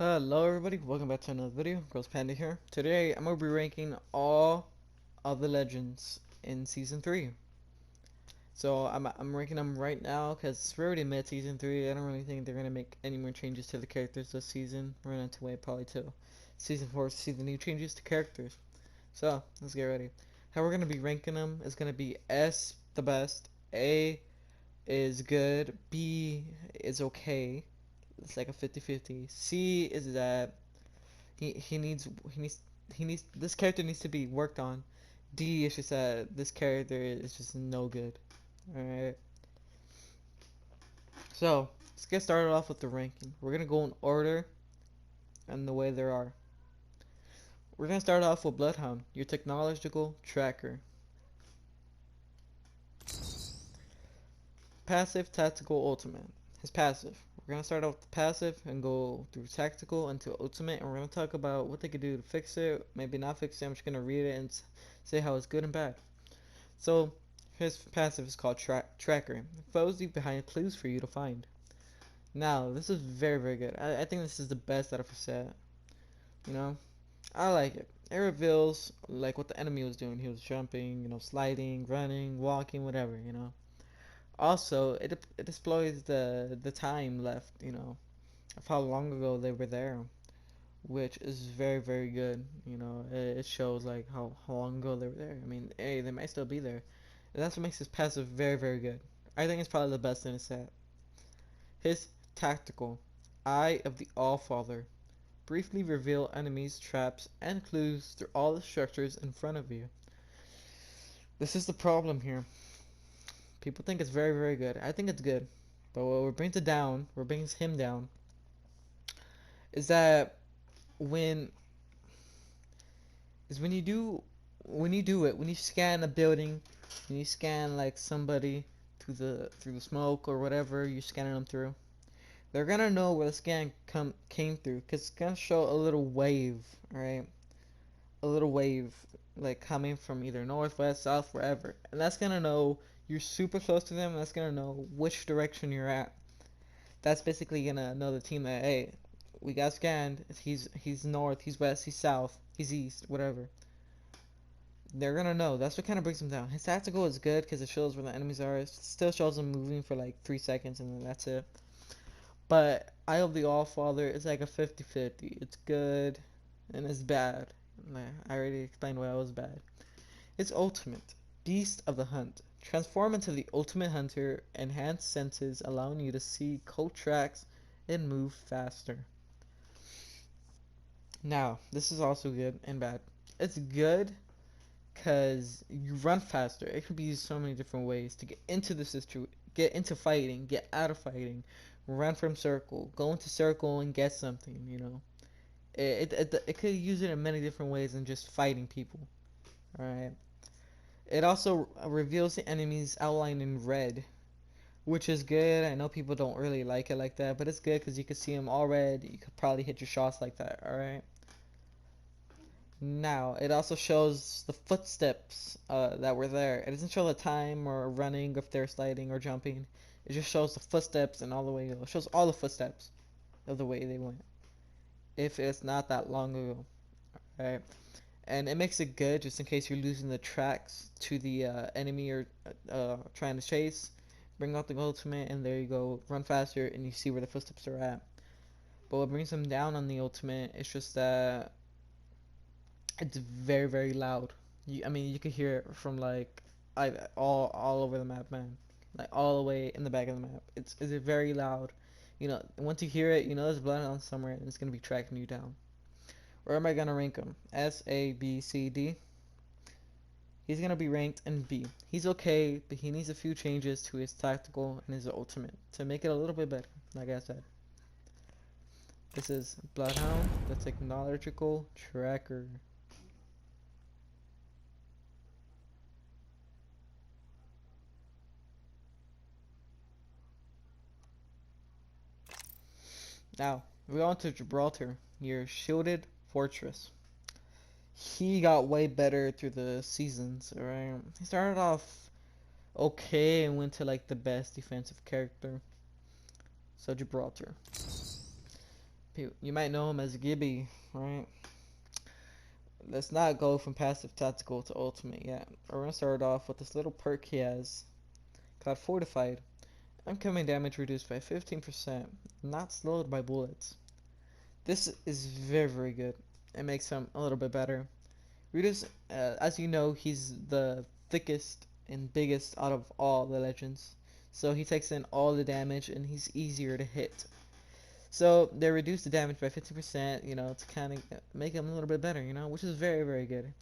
Hello everybody, welcome back to another video. Girls Panda here. Today I'm going to be ranking all of the legends in Season 3. So I'm ranking them right now because we're already mid Season 3. I don't really think they're going to make any more changes to the characters this season. We're going to have to wait probably till Season 4 to see the new changes to characters. So, let's get ready. How we're going to be ranking them is going to be S, the best, A is good, B is okay. It's like a 50-50. C is that he needs this character needs to be worked on. D is just that this character is just no good. Alright. So let's get started off with the ranking. We're gonna go in order and the way there are. We're gonna start off with Bloodhound, your technological tracker. Passive, tactical, ultimate. His passive. We're gonna start off with the passive and go through tactical into ultimate, and we're gonna talk about what they could do to fix it, maybe not fix it. I'm just gonna read it and say how it's good and bad. So his passive is called Tracker. It follows you behind clues for you to find. Now this is very good. I think this is the best out of a set. You know, I like it. It reveals like what the enemy was doing. He was jumping, sliding, running, walking, whatever. Also, it displays the time left. Of how long ago they were there, which is very good. It shows like how long ago they were there. I mean, hey, they might still be there. And that's what makes his passive very good. I think it's probably the best in his set. His tactical, Eye of the Allfather, briefly reveal enemies, traps, and clues through all the structures in front of you. This is the problem here. People think it's very good. I think it's good, but what brings him down, is that when when you scan a building, when you scan like somebody through the smoke or whatever you're scanning them through, they're gonna know where the scan came through, because it's gonna show a little wave, right? A little wave like coming from either north, west, south, wherever, and that's gonna know you're super close to them. And that's gonna know which direction you're at. That's basically gonna know the team that, hey, we got scanned. He's north, he's west, he's south, he's east, whatever. They're gonna know. That's what kind of brings him down. His tactical is good because it shows where the enemies are. It still shows them moving for like 3 seconds and then that's it. But Eye of the Allfather is like a 50-50. It's good and it's bad. I already explained why it was bad. It's ultimate. Beast of the Hunt. Transform into the ultimate hunter. Enhanced senses allowing you to see cold tracks and move faster. Now, this is also good and bad. It's good because you run faster. It could be used so many different ways to get into fighting, get out of fighting, run from circle, go into circle and get something. It could use it in many different ways than just fighting people. All right. It also reveals the enemies outlined in red, which is good. I know people don't really like it like that, but it's good because you can see them all red. You could probably hit your shots like that. All right. Now, it also shows the footsteps that were there. It doesn't show the time or running if they're sliding or jumping. It just shows the footsteps and all the way. It shows all the footsteps of the way they went, if it's not that long ago. Right? And it makes it good just in case you're losing the tracks to the enemy you're trying to chase. Bring out the ultimate, and there you go. Run faster, and you see where the footsteps are at. But what brings them down on the ultimate is just that it's very loud. I mean, you could hear it from like all over the map, man. Like all the way in the back of the map. It's very loud. Once you hear it, there's blood on somewhere, and it's gonna be tracking you down. Where am I gonna rank him? S, A, B, C, D. He's gonna be ranked in B. He's okay, but he needs a few changes to his tactical and his ultimate to make it a little bit better. Like I said, this is Bloodhound, the technological tracker. Now, we're on to Gibraltar, your shielded fortress. He got way better through the seasons, alright? He started off okay and went to like the best defensive character. So Gibraltar. You might know him as Gibby, right? Let's not go from passive tactical to ultimate yet. We're gonna start off with this little perk he has called Fortified. Incoming damage reduced by 15%, not slowed by bullets. This is very, very good. It makes him a little bit better. Reduce, as you know, he's the thickest and biggest out of all the legends. So he takes in all the damage and he's easier to hit. So they reduce the damage by 50%, to kind of make him a little bit better, which is very, very good.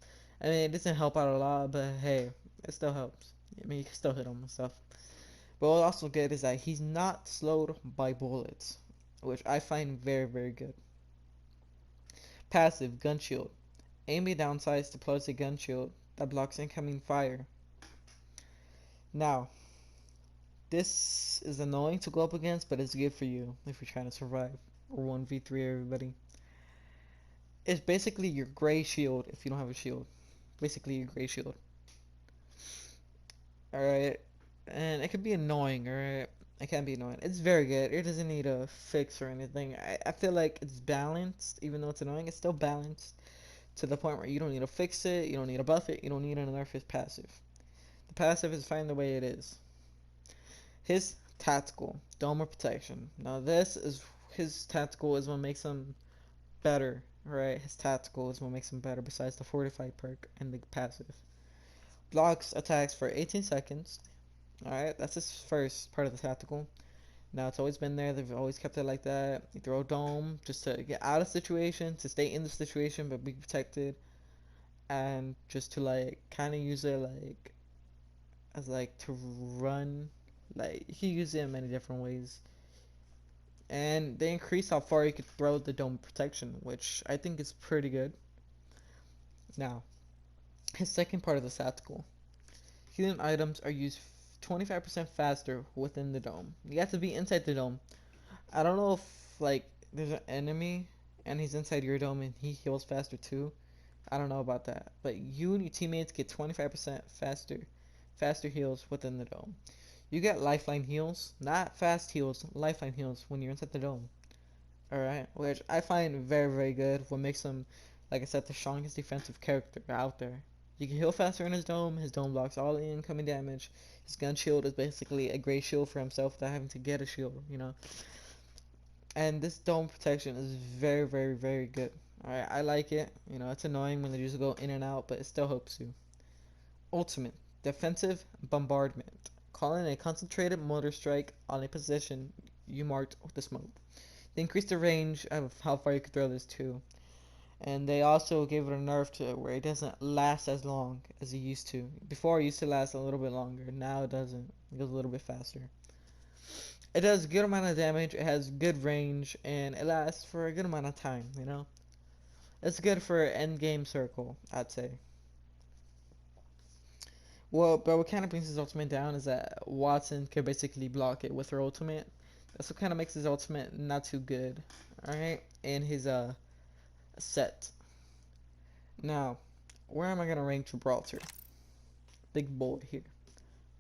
I mean, it doesn't help out a lot, but hey, it still helps. I mean, you can still hit him and stuff. But what's also good is that he's not slowed by bullets, which I find very, very good. Passive, gun shield. Aim a downsize to place a gun shield that blocks incoming fire. Now, this is annoying to go up against, but it's good for you if you're trying to survive or 1v3 everybody. It's basically your gray shield if you don't have a shield. Basically your gray shield. Alright, and it can be annoying, alright? It can be annoying. It's very good. It doesn't need a fix or anything. I feel like it's balanced, even though it's annoying, it's still balanced to the point where you don't need to fix it, you don't need to buff it, you don't need to nerf his passive. The passive is fine the way it is. His tactical, Dome of Protection. Now this is, his tactical is what makes him better, right? His tactical is what makes him better besides the Fortified perk and the passive. Blocks attacks for 18 seconds. Alright, that's his first part of the tactical. Now it's always been there, they've always kept it like that. You throw a dome just to get out of situation, to stay in the situation but be protected. And just to like kind of use it like as like to run, like you can use it in many different ways. And they increase how far you could throw the dome protection, which I think is pretty good. Now, his second part of the tactical. Healing items are used 25% faster within the dome. You have to be inside the dome. I don't know if like there's an enemy and he's inside your dome and he heals faster too. I don't know about that. But you and your teammates get 25% faster heals within the dome. You get lifeline heals, not fast heals, lifeline heals when you're inside the dome. Alright, which I find very, very good. What makes him, like I said, the strongest defensive character out there. You can heal faster in his dome blocks all the incoming damage. His gun shield is basically a gray shield for himself without having to get a shield, And this dome protection is very, very, very good. Alright, I like it. It's annoying when they just go in and out, but it still helps you. Ultimate, defensive bombardment. Calling a concentrated mortar strike on a position you marked with the smoke. They increased the range of how far you could throw this too. And they also gave it a nerf to where it doesn't last as long as it used to. Before it used to last a little bit longer. Now it doesn't. It goes a little bit faster. It does a good amount of damage. It has good range. And it lasts for a good amount of time, It's good for end game circle, I'd say. Well, but what kind of brings his ultimate down is that Watson can basically block it with her ultimate. That's what kind of makes his ultimate not too good. Alright? And his set. Now, where am I going to rank Gibraltar? Big boy here.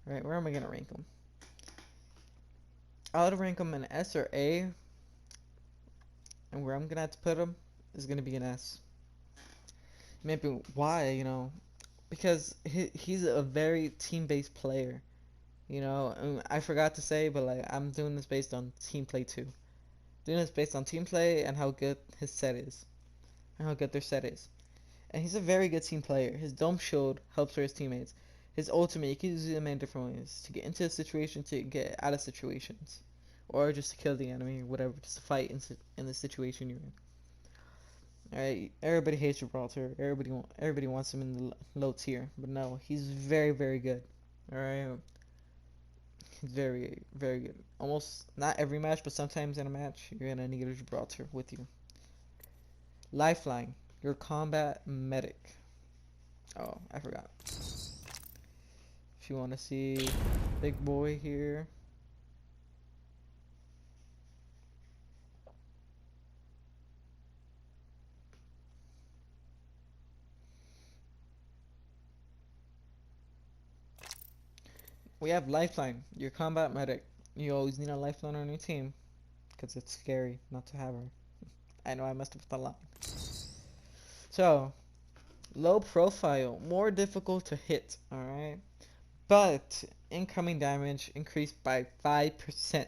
Alright, where am I going to rank him? I'll rank him an S or A. And where I'm going to have to put him is going to be an S. Maybe why, because he's a very team-based player. And I forgot to say, but like I'm doing this based on team play too. Doing this based on team play and how good his set is. And how good their set is. And he's a very good team player. His dome shield helps for his teammates. His ultimate, you can use him in different ways. To get into a situation, to get out of situations. Or just to kill the enemy, or whatever. Just to fight in the situation you're in. Alright, everybody hates Gibraltar. Everybody wants him in the low tier. But no, he's very, very good. Alright? He's very, very good. Almost, not every match, but sometimes in a match, you're going to need a Gibraltar with you. Lifeline. Your combat medic. Oh, I forgot. If you want to see big boy here. We have Lifeline. Your combat medic. You always need a Lifeline on your team. Because it's scary not to have her. I know I messed up the line. So, low profile, more difficult to hit, alright? But incoming damage increased by 5%.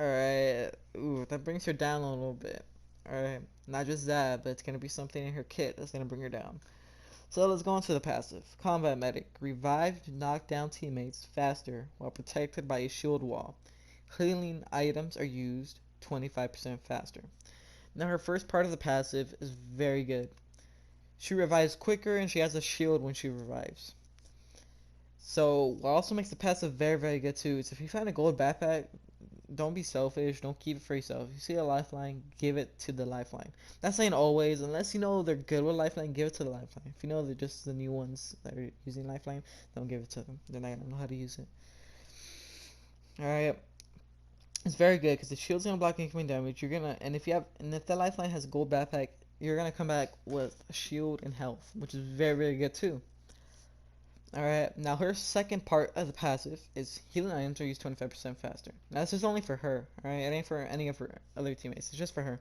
Alright, ooh, that brings her down a little bit. Alright, not just that, but it's gonna be something in her kit that's gonna bring her down. So let's go into the passive. Combat Medic. Revived knockdown teammates faster while protected by a shield wall. Healing items are used 25% faster. Now her first part of the passive is very good. She revives quicker and she has a shield when she revives. So what also makes the passive very, very good too is if you find a gold backpack, don't be selfish. Don't keep it for yourself. If you see a lifeline, give it to the lifeline. Not saying always, unless you know they're good with lifeline, give it to the lifeline. If you know they're just the new ones that are using lifeline, don't give it to them. They're not gonna know how to use it. Alright, it's very good because the shield's gonna block incoming damage. You're gonna, and if the lifeline has a gold backpack, you're gonna come back with a shield and health, which is very, very good too. Alright, now her second part of the passive is healing items are used 25% faster. Now this is only for her, alright? It ain't for any of her other teammates, it's just for her.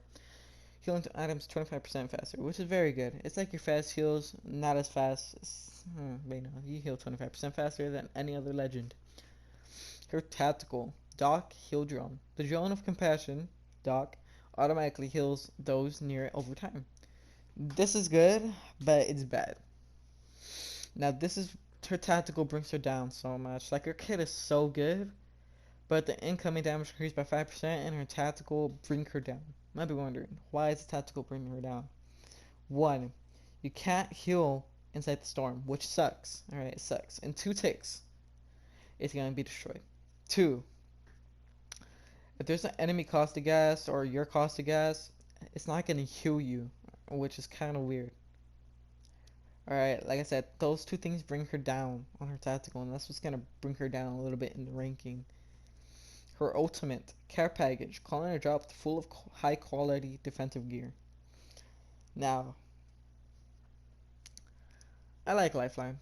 Healing items 25% faster, which is very good. It's like your fast heals, not as fast, but you know, you heal 25% faster than any other legend. Her tactical, Doc Heal Drone. The Drone of Compassion, Doc, automatically heals those near it over time. This is good, but it's bad. Now this is her tactical brings her down so much. Like her kit is so good, but the incoming damage increased by 5% and her tactical bring her down. Might be wondering, why is the tactical bringing her down? One, you can't heal inside the storm, which sucks. Alright, it sucks. In 2 ticks, it's gonna be destroyed. 2, if there's an enemy caustic gas or your caustic gas, it's not gonna heal you, which is kinda weird. Alright, like I said, those 2 things bring her down on her tactical, and that's what's gonna bring her down a little bit in the ranking. Her ultimate, care package, calling her drop full of high quality defensive gear. Now, I like Lifeline.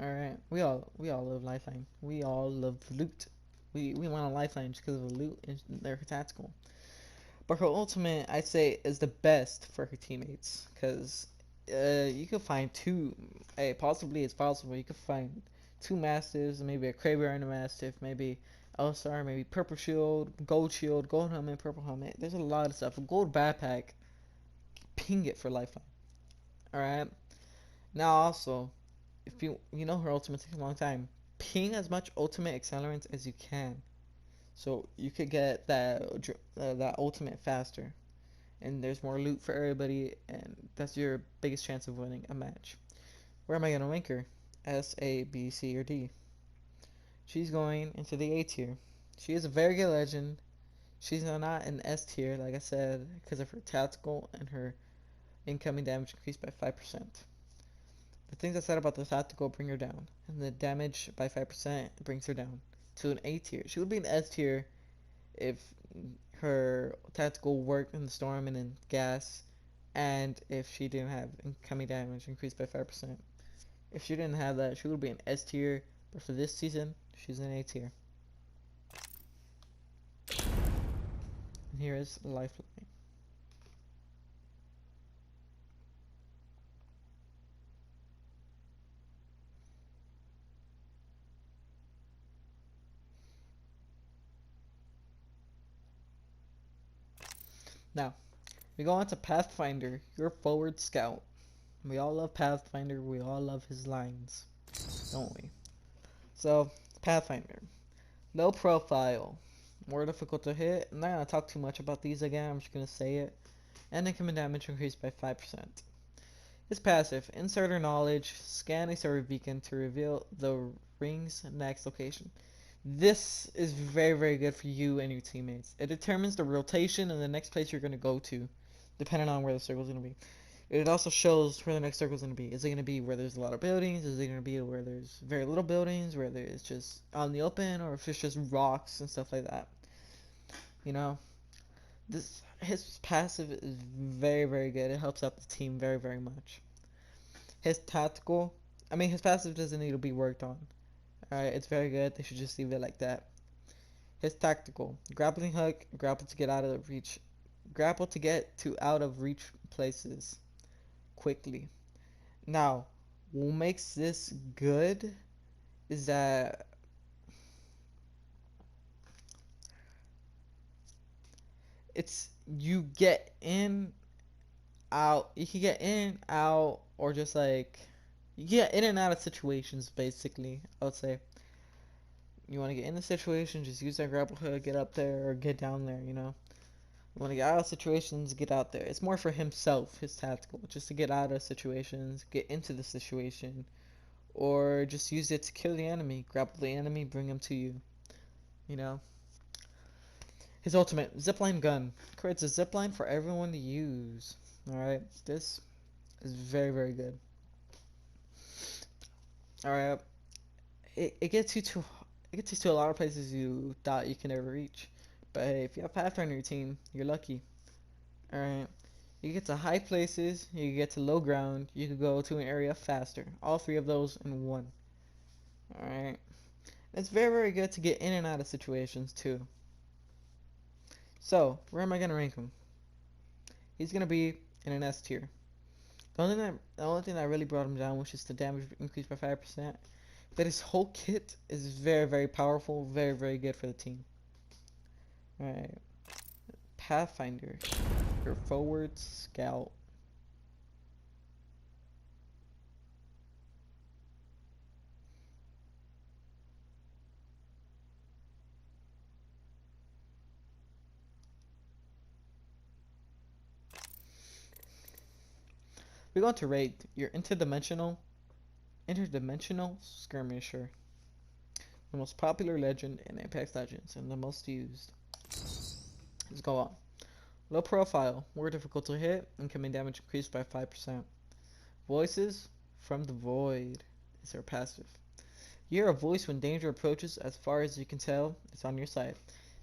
Alright, we all love Lifeline. We all love loot. We want a Lifeline just because of the loot and their tactical. But her ultimate, I'd say, is the best for her teammates, because you could find 2, possibly it's possible, you could find 2 Mastiffs, maybe a Kraber and a Mastiff, maybe L-Star, maybe Purple Shield, Gold Helmet, Purple Helmet. There's a lot of stuff. A gold backpack, ping it for Lifeline. Alright? Now also, if you know her ultimate takes a long time, ping as much ultimate accelerants as you can. So you could get that ultimate faster. And there's more loot for everybody, and that's your biggest chance of winning a match. Where am I going to rank her? S, A, B, C, or D? She's going into the A tier. She is a very good legend. She's not an S tier, like I said, because of her tactical and her incoming damage increased by 5%. The things I said about the tactical bring her down, and the damage by 5% brings her down to an A tier. She would be an S tier if her tactical worked in the storm and in gas, and if she didn't have incoming damage increased by 5%. If she didn't have that, she would be an S tier, but for this season, she's an A tier. And here is Lifeline. Now, we go on to Pathfinder, your forward scout. We all love Pathfinder, we all love his lines, don't we? So, Pathfinder. Low profile, more difficult to hit. I'm not going to talk too much about these again, I'm just going to say it. And incoming damage increased by 5%. His passive, Insider Knowledge, scan a server beacon to reveal the ring's next location. This is very, very good for you and your teammates. It determines the rotation and the next place you're going to go to, depending on where the circle is going to be. It also shows where the next circle is going to be. Is it going to be where there's a lot of buildings? Is it going to be where there's very little buildings? Where it's just on the open? Or if it's just rocks and stuff like that? You know? His passive is very, very good. It helps out the team very, very much. His tactical, his passive doesn't need to be worked on. Alright, it's very good. They should just leave it like that. His tactical, grappling hook, grapple to get out of the reach, grapple to get to out of reach places quickly. Now, what makes this good is that it's you get in, out. You can get in, out, or just like you get in and out of situations. Basically, I would say you want to get in the situation, just use that grapple hook, get up there or get down there. You want to get out of situations, get out there. It's more for himself, his tactical, just to get out of situations, get into the situation, or just use it to kill the enemy, grapple the enemy, bring him to you. You know. His ultimate, zipline gun, creates a zipline for everyone to use. Alright, this is very, very good. Alright, it gets you to a lot of places you thought you can never reach. But hey, if you have Pathfinder on your team, you're lucky. Alright, you get to high places, you get to low ground, you can go to an area faster. All three of those in one. Alright, it's very, very good to get in and out of situations too. So, where am I going to rank him? He's going to be in an S tier. The only thing that really brought him down was just the damage increased by 5%. But his whole kit is very, very powerful, very, very good for the team. Alright. Pathfinder. Your forward scout. We're going to rate your interdimensional skirmisher. The most popular legend in Apex Legends and the most used. Let's go on. Low profile, more difficult to hit, incoming damage increased by 5%. Voices from the void is her passive. You hear a voice when danger approaches. As far as you can tell, it's on your side.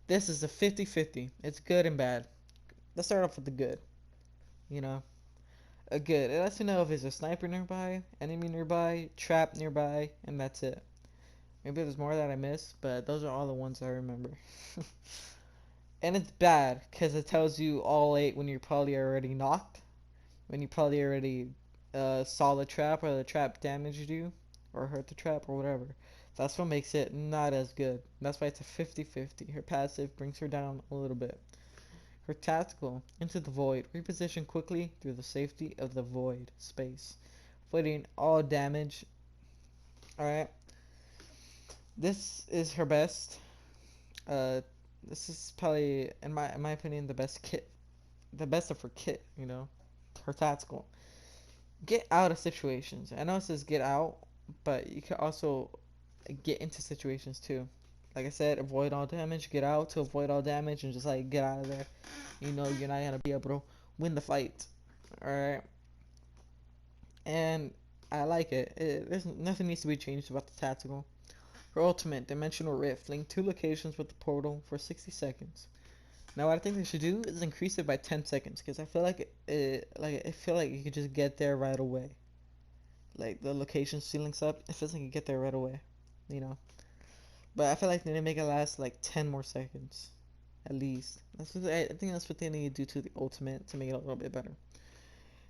This is a 50-50. It's good and bad. Let's start off with the good. A good. It lets you know if there's a sniper nearby, enemy nearby, trap nearby, and that's it. Maybe there's more that I missed, but those are all the ones I remember. And it's bad because it tells you all late when you're probably already knocked, when you probably already saw the trap or the trap damaged you or hurt the trap or whatever. That's what makes it not as good. That's why it's a 50-50. Her passive brings her down a little bit. Her tactical, into the void, reposition quickly through the safety of the void space, avoiding all damage. Alright. This is her best. This is probably, in my opinion, the best kit. The best of her kit, her tactical. Get out of situations. I know it says get out, but you can also get into situations too. Like I said, avoid all damage, get out to avoid all damage, and just like get out of there. You're not gonna be able to win the fight. Alright. And I like it. There's nothing needs to be changed about the tactical. Her ultimate, Dimensional Rift, link 2 locations with the portal for 60 seconds. Now, what I think they should do is increase it by 10 seconds, because I feel like you could just get there right away. Like the location links up, it feels like you get there right away, But I feel like they need to make it last like 10 more seconds, at least. I think that's what they need to do to the ultimate to make it a little bit better.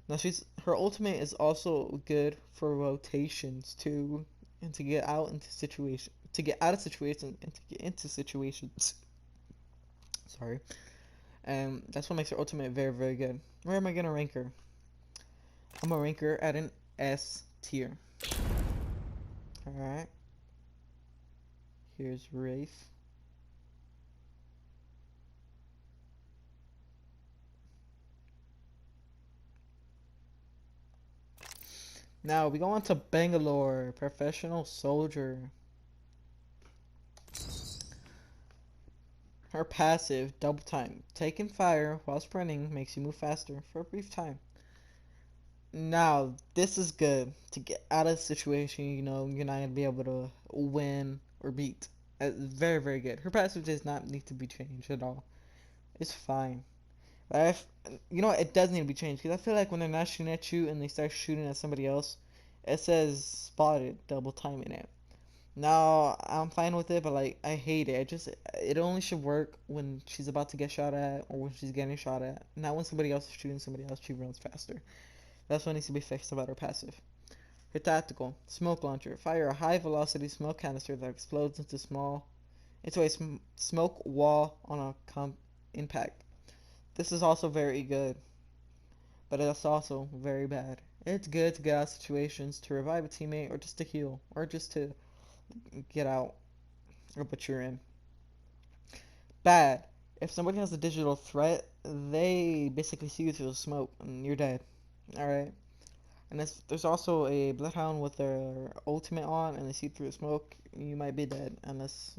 Now her ultimate is also good for rotations too, and to get out of situations and to get into situations. Sorry. And that's what makes her ultimate very, very good. Where am I gonna rank her? I'm gonna rank her at an S tier. Alright. Here's Wraith. Now we go on to Bangalore, Professional Soldier. Her passive, double time. Taking fire while sprinting makes you move faster for a brief time. Now, this is good to get out of the situation, you're not going to be able to win or beat. Very, very good. Her passive does not need to be changed at all. It's fine. But it does need to be changed, because I feel like when they're not shooting at you and they start shooting at somebody else, it says spotted, double timing it. Now I'm fine with it, but like I hate it. It only should work when she's about to get shot at or when she's getting shot at. Not when somebody else is shooting somebody else. She runs faster. That's what needs to be fixed about her passive. Her tactical smoke launcher. Fire a high velocity smoke canister that explodes into a smoke wall on a impact. This is also very good, but it's also very bad. It's good to get out of situations, to revive a teammate, or just to heal, or just to get out of what you're in. Bad. If somebody has a digital threat, they basically see you through the smoke and you're dead. Alright? And there's also a Bloodhound with their ultimate on and they see through the smoke, you might be dead unless,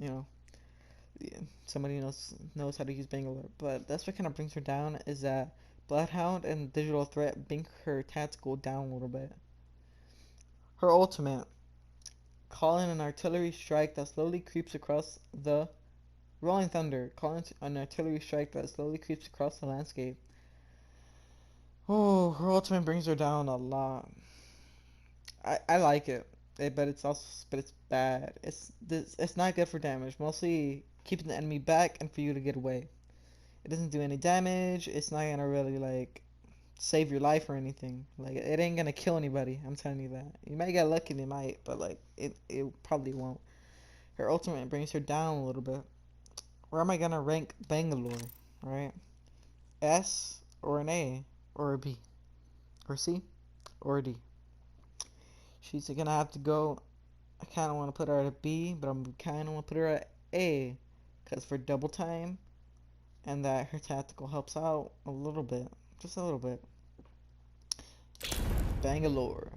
somebody knows how to use Bangalore. But that's what kind of brings her down is that Bloodhound and digital threat bring her tactical down a little bit. Her ultimate, call in an artillery strike that slowly creeps across the Rolling Thunder, calling an artillery strike that slowly creeps across the landscape. Oh, her ultimate brings her down a lot. I like it, but it's bad. It's not good for damage. Mostly keeping the enemy back and for you to get away. It doesn't do any damage. It's not gonna really like save your life or anything. Like it ain't gonna kill anybody. I'm telling you that. You might get lucky, it might, but like it probably won't. Her ultimate brings her down a little bit. Where am I gonna rank Bangalore? Right? S or an A or a B or C or a D. She's gonna have to go. I kind of want to put her at a B, but I'm kind of want to put her at A because for double time and that her tactical helps out a little bit, just a little bit. Bangalore.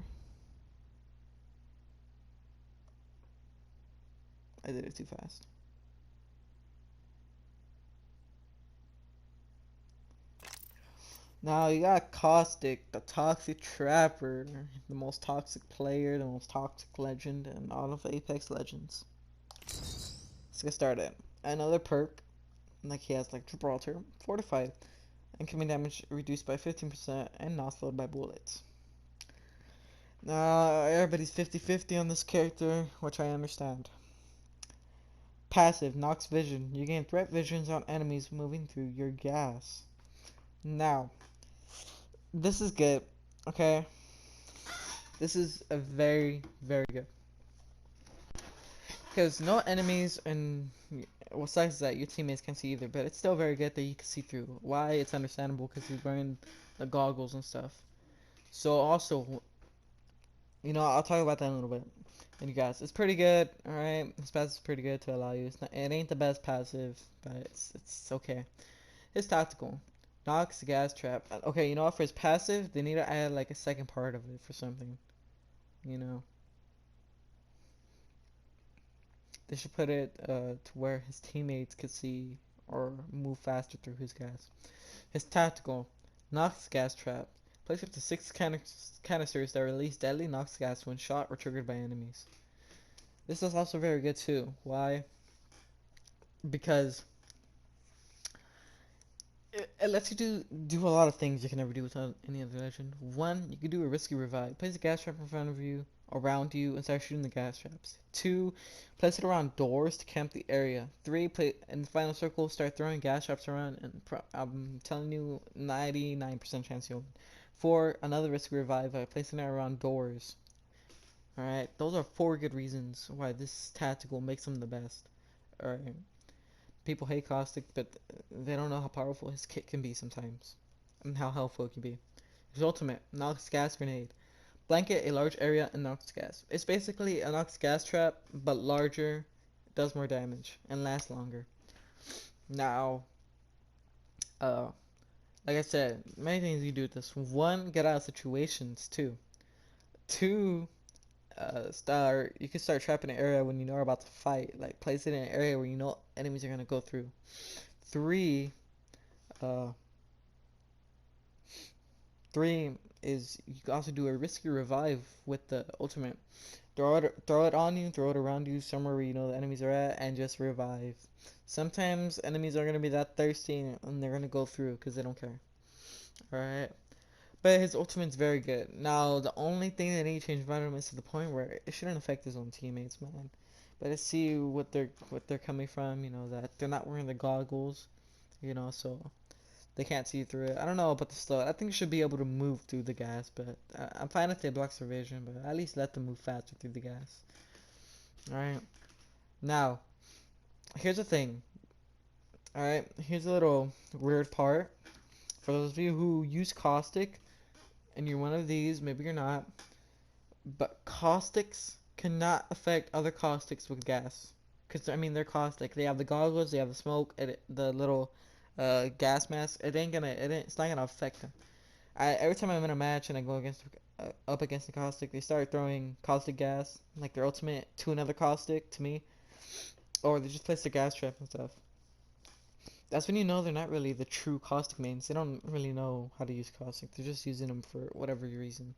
I did it too fast. Now you got Caustic, the toxic trapper, the most toxic player, the most toxic legend in all of Apex Legends. Let's get started. Another perk, like he has like Gibraltar, fortified, incoming damage reduced by 15% and not slowed by bullets. Now everybody's 50-50 on this character, which I understand. Passive, knocks vision. You gain threat visions on enemies moving through your gas. Now, this is good, okay? This is a very, very good. Because no enemies and besides that, your teammates can see either, but it's still very good that you can see through. Why? It's understandable because he's wearing the goggles and stuff. So also, I'll talk about that in a little bit. And you guys, it's pretty good, alright? His passive is pretty good to allow you. It ain't the best passive, but it's okay. His tactical. Knocks, gas trap. Okay, you know what? For his passive, they need to add like a second part of it for something. You know. They should put it to where his teammates could see or move faster through his gas. His tactical. Knocks gas trap. Place up to 6 canisters that release deadly knocks gas when shot or triggered by enemies. This is also very good too. Why? Because it lets you do a lot of things you can never do without any other legend. One, you can do a risky revive. Place a gas trap in front of you, around you, and start shooting the gas traps. Two, place it around doors to camp the area. Three, play in the final circle, start throwing gas traps around, and I'm telling you, 99% chance you'll win. Four, another risky revive by placing it around doors. Alright, those are 4 good reasons why this tactical makes them the best. Alright. People hate Caustic, but they don't know how powerful his kit can be sometimes, and how helpful it can be. His ultimate, Nox Gas Grenade. Blanket a large area and Nox Gas. It's basically a Nox Gas trap, but larger, does more damage, and lasts longer. Now, like I said, many things you do with this. One, get out of situations. Two, you can start trapping an area when you know you're about to fight. Like place it in an area where you know enemies are gonna go through. Three, uh, three is you can also do a risky revive with the ultimate. Throw it on you, throw it around you, somewhere where you know the enemies are at, and just revive. Sometimes enemies are gonna be that thirsty and they're gonna go through because they don't care. All right. But his ultimate's very good. Now, the only thing that need to change about him is to the point where it shouldn't affect his own teammates, man. But I see what they're coming from. You know that they're not wearing the goggles. You know, so they can't see through it. I don't know about the slow. I think it should be able to move through the gas, but I'm fine if they block their vision. But at least let them move faster through the gas. All right. Now, here's the thing. All right. Here's a little weird part. For those of you who use caustic, and you're one of these, maybe you're not, but caustics cannot affect other caustics with gas. Because, I mean, they're caustic. They have the goggles, they have the smoke, and the little gas mask. It's not gonna affect them. Every time I'm in a match and I go up against the caustic, they start throwing caustic gas, like their ultimate, to another caustic, to me. Or they just place their gas trap and stuff. That's when you know they're not really the true caustic mains. They don't really know how to use caustic. They're just using them for whatever reason.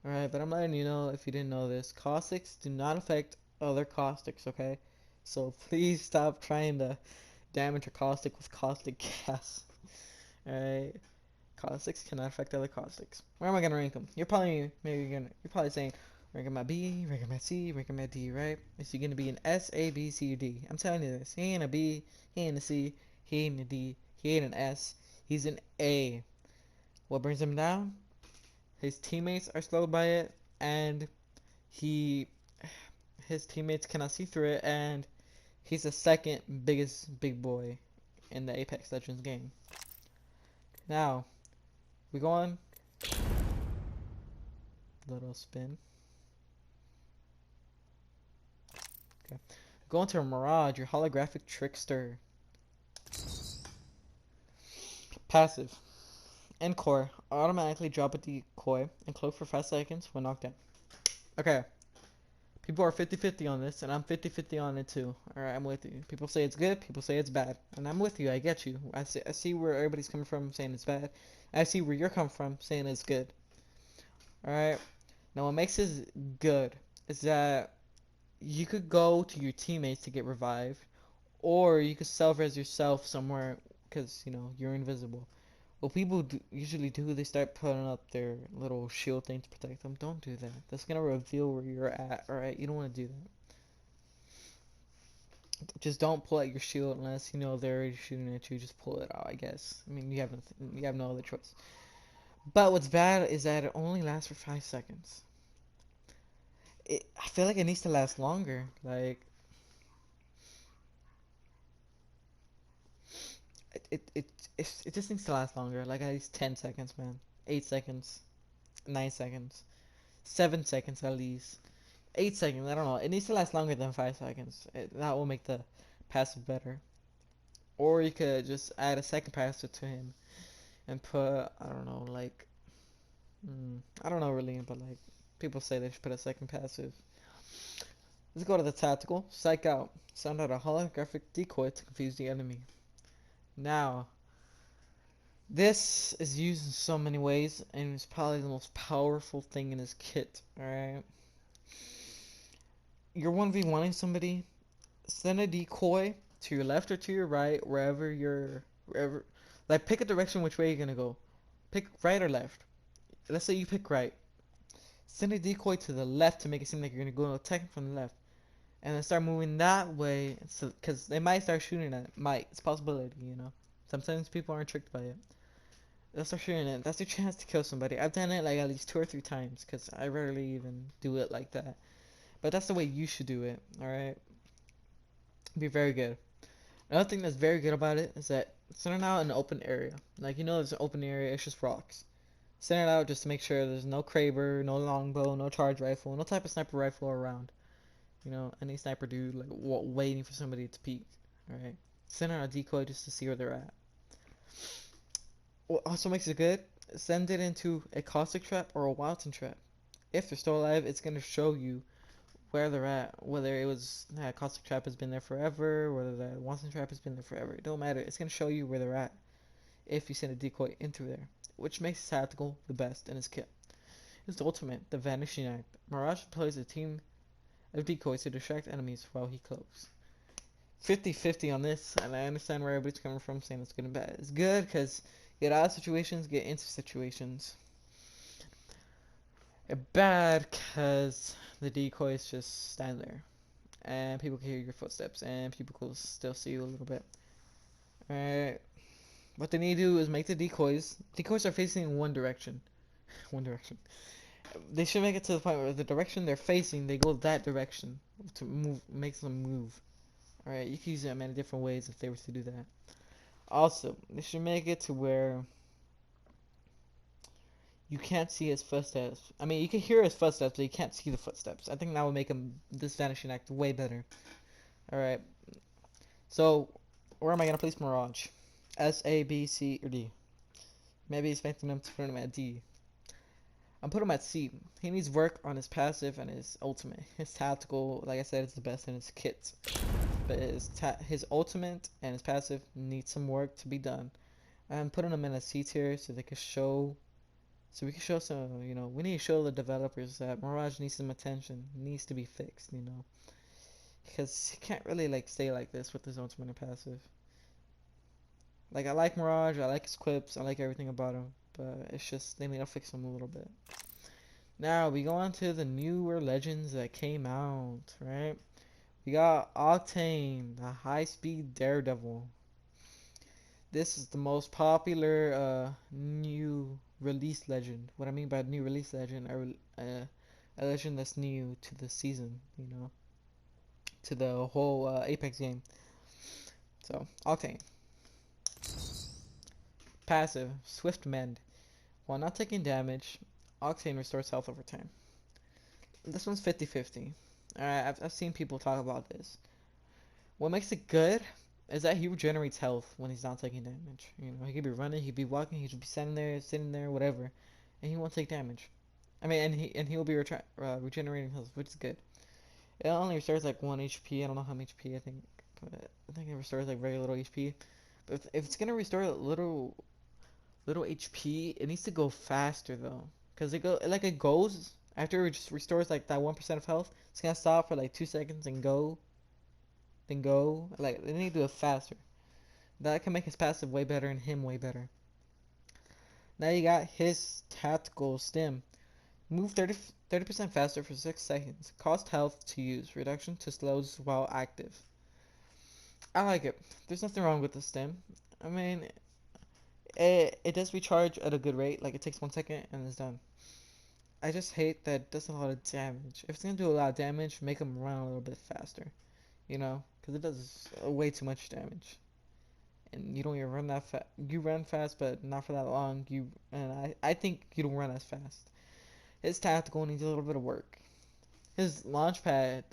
Alright, but I'm letting you know if you didn't know this. Caustics do not affect other caustics, okay? So please stop trying to damage a caustic with caustic gas. Alright? Caustics cannot affect other caustics. Where am I gonna rank them? You're probably saying rank them at B, rank them at C, rank them at D, right? Is he gonna be an S, A, B, C, or D? I'm telling you this. He ain't a B, he ain't a C, he ain't a D, he ain't an S. He's an A. What brings him down? His teammates are slowed by it, and he his teammates cannot see through it, and he's the second biggest big boy in the Apex Legends game. Now, we go on. Little spin. Okay. Go into Mirage, your holographic trickster. Passive. And core. Automatically drop a decoy and cloak for 5 seconds when knocked down. Okay. People are 50-50 on this, and I'm 50-50 on it too. Alright, I'm with you. People say it's good, people say it's bad. And I'm with you, I get you. I see where everybody's coming from saying it's bad. I see where you're coming from saying it's good. Alright. Now what makes this good is that you could go to your teammates to get revived, or you could self-res yourself somewhere because, you know, you're invisible. What people usually do, they start putting up their little shield thing to protect them. Don't do that. That's going to reveal where you're at, alright? You don't want to do that. Just don't pull out your shield unless you know they're already shooting at you. Just pull it out, I guess. I mean, you have no other choice. But what's bad is that it only lasts for 5 seconds. I feel like it needs to last longer. Like, it, it, it just needs to last longer. Like, at least 10 seconds, man. 8 seconds. 9 seconds. 7 seconds at least. 8 seconds, I don't know. It needs to last longer than 5 seconds. That will make the passive better. Or you could just add a second passive to him and put, I don't know, like, I don't know really, but like, people say they should put a second passive. Let's go to the tactical. Psych out. Send out a holographic decoy to confuse the enemy. Now, this is used in so many ways, and it's probably the most powerful thing in his kit, alright? You're 1v1ing somebody, send a decoy to your left or to your right, wherever, like, pick a direction which way you're gonna go. Pick right or left. Let's say you pick right. Send a decoy to the left to make it seem like you're gonna go attack from the left. And then start moving that way, so because they might start shooting at it. It's a possibility, you know. Sometimes people aren't tricked by it. They'll start shooting it. That's your chance to kill somebody. I've done it like at least 2 or 3 times, because I rarely even do it like that. But that's the way you should do it, alright? Be very good. Another thing that's very good about it is that send it out in an open area. Like, you know, there's an open area, it's just rocks. Send it out just to make sure there's no Kraber, no longbow, no charge rifle, no type of sniper rifle around. You know, any sniper dude like waiting for somebody to peek. Alright. Send out a decoy just to see where they're at. What also makes it good, send it into a caustic trap or a Wilton trap. If they're still alive, it's gonna show you where they're at. Whether it was that caustic trap has been there forever, whether that Wilton trap has been there forever. It don't matter. It's gonna show you where they're at if you send a decoy into there. Which makes tactical the best in his kit. His ultimate, the Vanishing Act. Mirage deploys a team of decoys to distract enemies while he cloaks. 50-50 on this, and I understand where everybody's coming from saying it's good and bad. It's good because get out of situations, get into situations. Bad because the decoys just stand there. and people can hear your footsteps, and people can still see you a little bit. Alright. What they need to do is make the decoys. Decoys are facing in one direction. One direction. They should make it to the point where the direction they're facing, they go that direction to move, makes them move. Alright, you can use it in many different ways if they were to do that. Also, they should make it to where you can't see his footsteps. I mean, you can hear his footsteps, but you can't see the footsteps. I think that would make this vanishing act way better. Alright, so where am I gonna place Mirage? S, A, B, C, or D? Maybe expecting him to put him at D. I'm putting him at C. He needs work on his passive and his ultimate. His tactical, like I said, is the best in his kits. But his ultimate and his passive need some work to be done. I'm putting him in a C tier so they can show. So we can show some, we need to show the developers that Mirage needs some attention. Needs to be fixed, because he can't really stay like this with his ultimate and passive. Like, I like Mirage, I like his quips, I like everything about him, but it's just they need to fix him a little bit. Now we go on to the newer legends that came out, right? We got Octane, the high-speed Daredevil. This is the most popular new release legend. What I mean by new release legend, a legend that's new to the season, to the whole Apex game. So, Octane. Passive, Swift Mend. While not taking damage, Octane restores health over time. This one's 50-50. Alright, I've seen people talk about this. What makes it good is that he regenerates health when he's not taking damage. He could be running, he could be walking, he could be sitting there, whatever, and he won't take damage. I mean, and he will be regenerating health, which is good. It only restores like 1 HP. I don't know how much HP I think, but I think it restores like very little HP. But if it's gonna restore little HP, it needs to go faster though, cause it goes after it just restores like that 1% of health. It's gonna stop for like 2 seconds and go. Then go. Like, they need to do it faster. That can make his passive way better and him way better. Now you got his tactical stim. Move 30% faster for 6 seconds. Cost health to use. Reduction to slows while active. I like it. There's nothing wrong with the stim. I mean, it does recharge at a good rate. Like, it takes 1 second and it's done. I just hate that it does a lot of damage. If it's gonna do a lot of damage, make him run a little bit faster. Because it does way too much damage, and you don't even run that fast. You run fast, but not for that long. I think you don't run as fast. His tactical needs a little bit of work. His launchpad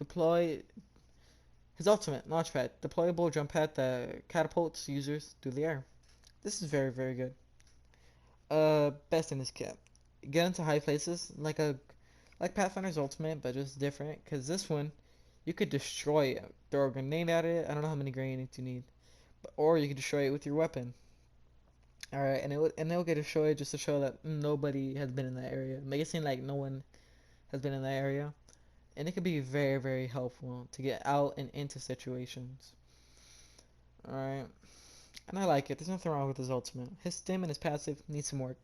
his ultimate launchpad, deployable jump pad that catapults users through the air. This is very, very good. Best in his kit. Get into high places like Pathfinder's ultimate, but just different. Cause this one, you could destroy it. Throw a grenade at it. I don't know how many grenades you need, or you could destroy it with your weapon. All right, and it'll get destroyed just to show that nobody has been in that area. Make it seem like no one has been in that area, and it could be very, very helpful to get out and into situations. All right, and I like it. There's nothing wrong with his ultimate. His stim and his passive need some work.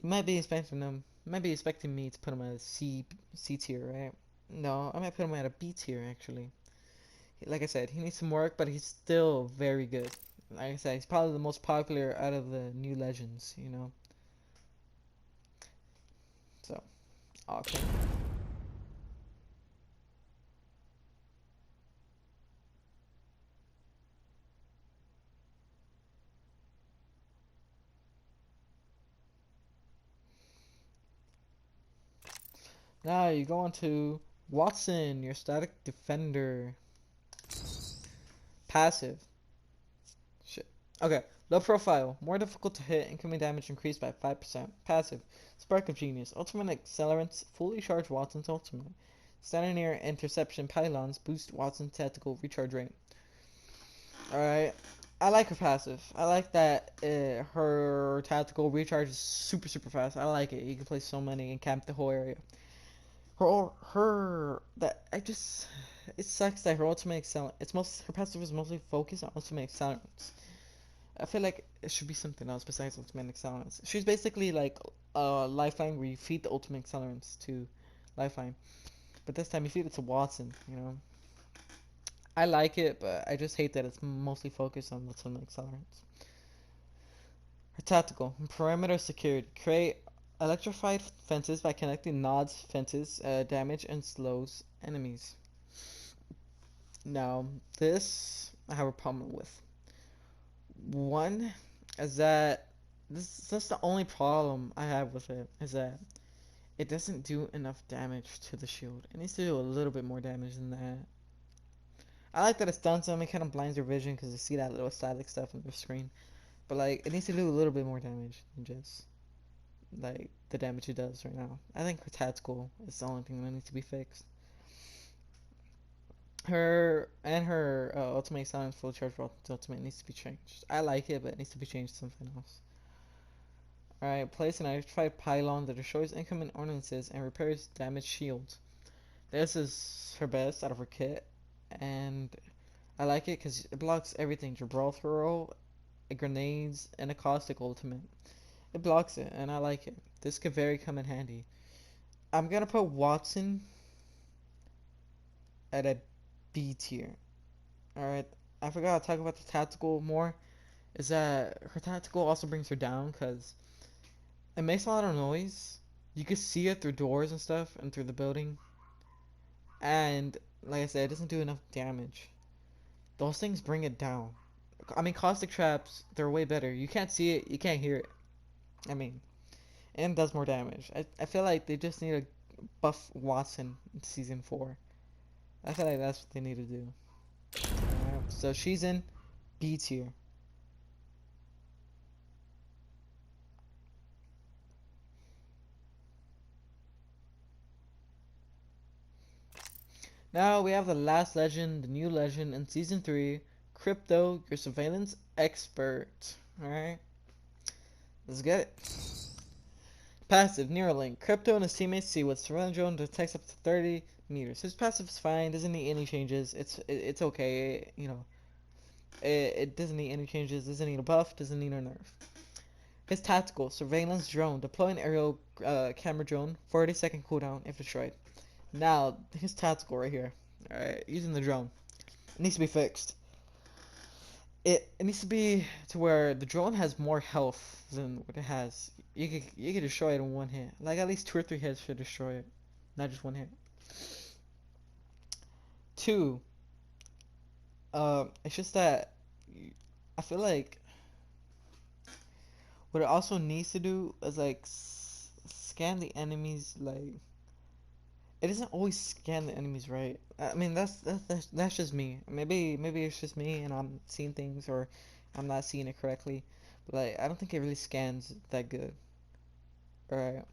You might be expecting me to put him at a C tier, right? No, I might put him at a B tier actually. Like I said, he needs some work, but he's still very good. Like I said, he's probably the most popular out of the new legends, So, okay. Now you go on to Watson, your static defender. Passive. Shit. Okay. Low profile. More difficult to hit. Incoming damage increased by 5%. Passive. Spark of Genius. Ultimate accelerants. Fully charge Watson's ultimate. Standing near interception pylons boost Watson's tactical recharge rate. Alright. I like her passive. I like that her tactical recharge is super, super fast. I like it. You can play so many and camp the whole area. It sucks that her ultimate her passive is mostly focused on ultimate accelerants. I feel like it should be something else besides ultimate accelerants. She's basically like Lifeline, where you feed the ultimate accelerants to Lifeline, but this time you feed it to Watson. I like it, but I just hate that it's mostly focused on what's on the accelerants. Her tactical perimeter security. Create electrified fences by connecting nodes. Fences damage and slows enemies. Now this I have a problem with. One is that that's the only problem I have with it, is that it doesn't do enough damage to the shield. It needs to do a little bit more damage than that. I like that it stuns them. It kind of blinds their vision because you see that little static stuff on their screen. But like, it needs to do a little bit more damage than just like the damage it does right now. I think her tactical is the only thing that needs to be fixed. Her ultimate silence full charge ultimate needs to be changed. I like it, but it needs to be changed to something else. Alright, place an electrified pylon that destroys incoming ordnances and repairs damaged shields. This is her best out of her kit, and I like it because it blocks everything. Gibraltar, grenades, and a Caustic ultimate. It blocks it, and I like it. This could very come in handy. I'm gonna put Watson at a B tier. Alright, I forgot to talk about the tactical more. Is that her tactical also brings her down because it makes a lot of noise. You can see it through doors and stuff and through the building. And like I said, it doesn't do enough damage. Those things bring it down. I mean, caustic traps, they're way better. You can't see it, you can't hear it. I mean, and does more damage. I feel like they just need to buff Watson in season 4. I feel like that's what they need to do. Alright, so she's in B tier. Now we have the last legend, the new legend in season 3, Crypto, your surveillance expert. Alright, let's get it. Passive, Neuralink. Crypto and his teammates see what surveillance drone detects up to 30 meters. His passive is fine, doesn't need any changes. It's okay, you know. It doesn't need any changes, doesn't need a buff, doesn't need a nerf. His tactical, surveillance drone. Deploy an aerial camera drone, 40-second cooldown if destroyed. Now, his tactical right here. Alright, using the drone. It needs to be fixed. It needs to be to where the drone has more health than what it has. You could destroy it in one hit. Like at least 2 or 3 hits should destroy it, not just one hit. 2. It's just that I feel like what it also needs to do is like scan the enemies. Like it doesn't always scan the enemies right. I mean that's just me. Maybe it's just me and I'm seeing things or I'm not seeing it correctly. But like I don't think it really scans that good. Alright.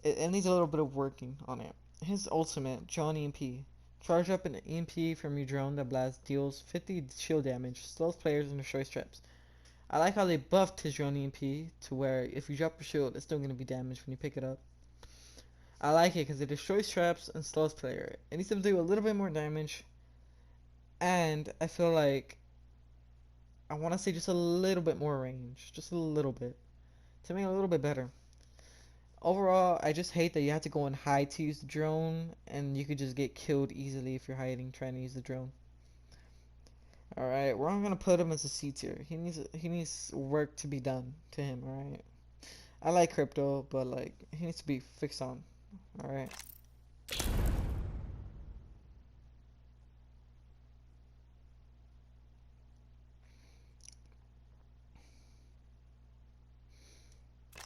It needs a little bit of working on it. His ultimate, Drone EMP. Charge up an EMP from your drone that blasts deals 50 shield damage, slows players and destroys traps. I like how they buffed his drone EMP to where if you drop your shield, it's still going to be damaged when you pick it up. I like it because it destroys traps and slows player. It needs to do a little bit more damage. And I feel like I want to say just a little bit more range. Just a little bit. To make it a little bit better. Overall, I just hate that you have to go and hide to use the drone, and you could just get killed easily if you're hiding trying to use the drone. Alright, we're not gonna put him as a C tier. He needs work to be done to him, alright? I like Crypto, but like he needs to be fixed on. Alright.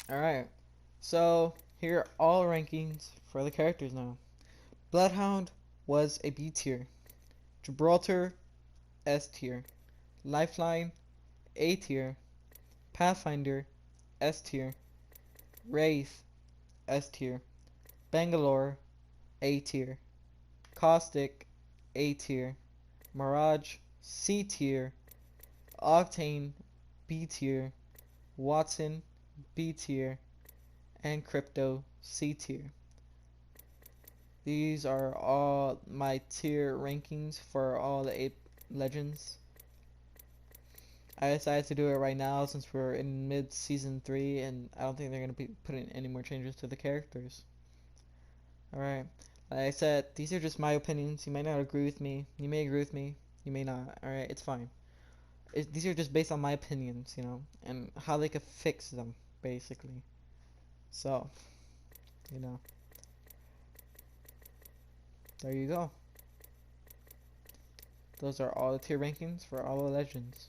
Alright. So here are all rankings for the characters now. Bloodhound was a B tier. Gibraltar, S tier. Lifeline, A tier. Pathfinder, S tier. Wraith, S tier. Bangalore, A tier. Caustic, A tier. Mirage, C tier. Octane, B tier. Watson, B tier. And Crypto, C tier. These are all my tier rankings for all the 8 legends. I decided to do it right now since we're in mid season 3 and I don't think they're going to be putting any more changes to the characters. Alright, Like I said, these are just my opinions. You might not agree with me. You may agree with me. You may not. Alright, it's fine. These are just based on my opinions, you know, and how they could fix them, basically. So, you know, there you go. Those are all the tier rankings for all the legends.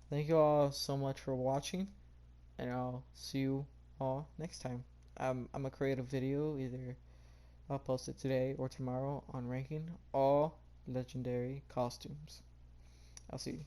Thank you all so much for watching, and I'll see you all next time. I'm gonna create a video, either I'll post it today or tomorrow, on ranking all legendary costumes. I'll see you.